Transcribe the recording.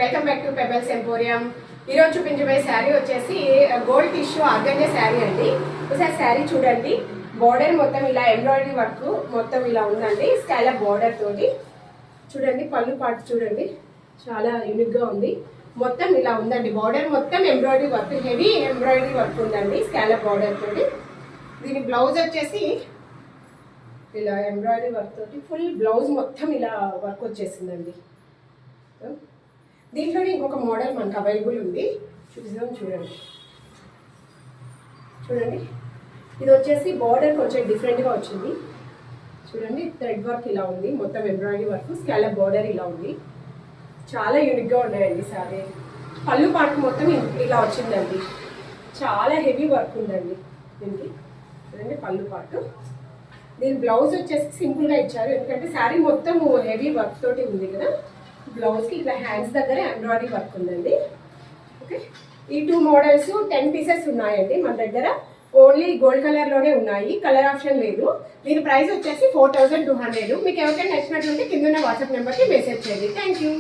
Welcome back to pebbles emporium. ఈరోజు చూపించబోయే శారీ వచ్చేసి గోల్డ్ టిష్యూ ఆర్గంజా శారీ అండి. ఒకసారి శారీ చూడండి. బార్డర్ మొత్తం ఇలా ఎంబ్రాయిడరీ వర్క్ మొత్తం ఇలా ఉందండి. స్కాలప్ బార్డర్ తోటి చూడండి. పళ్ళు పాటు చూడండి, చాలా యూనిక్ గా ఉంది. మొత్తం ఇలా ఉందండి. బార్డర్ మొత్తం embroidery work, heavy embroidery work ఉందండి స్కాలప్ బార్డర్ తోటి. దీని బ్లౌజ్ వచ్చేసి ఇలా ఎంబ్రాయిడరీ వర్క్ తోటి ఫుల్ బ్లౌజ్ మొత్తం ఇలా వర్క్ వచ్చేసిందండి. దీంట్లోనే ఇంకొక మోడల్ మనకు అవైలబుల్ ఉంది, చూద్దాం. చూడండి ఇది వచ్చేసి బార్డర్ కొంచెం డిఫరెంట్గా వచ్చింది. చూడండి, థ్రెడ్ వర్క్ ఇలా ఉంది, మొత్తం ఎంబ్రాయిడరీ వర్క్, స్కాలప్ బార్డర్ ఇలా ఉంది. చాలా యూనిక్గా ఉన్నాయండి సారీ. పళ్ళు పాటు మొత్తం ఇలా వచ్చిందండి. చాలా హెవీ వర్క్ ఉందండి దీనికి. చూడండి పళ్ళు పాటు. దీని బ్లౌజ్ వచ్చేసి సింపుల్గా ఇచ్చారు, ఎందుకంటే శారీ మొత్తం హెవీ వర్క్ తోటి ఉంది కదా. బ్లౌజ్కి ఇట్లా హ్యాండ్స్ దగ్గర ఎంబ్రాయిడరీ వర్క్ ఉందండి. ఓకే, ఈ 2 మోడల్స్ 10 పీసెస్ ఉన్నాయండి మన దగ్గర. ఓన్లీ గోల్డ్ కలర్లోనే ఉన్నాయి, కలర్ ఆప్షన్ లేదు. దీని ప్రైస్ వచ్చేసి 4200. మీకు ఎవరికైనా నచ్చినట్లుంటే కింద ఉన్న వాట్సాప్ నెంబర్కి మెసేజ్ చేయండి. Thank you.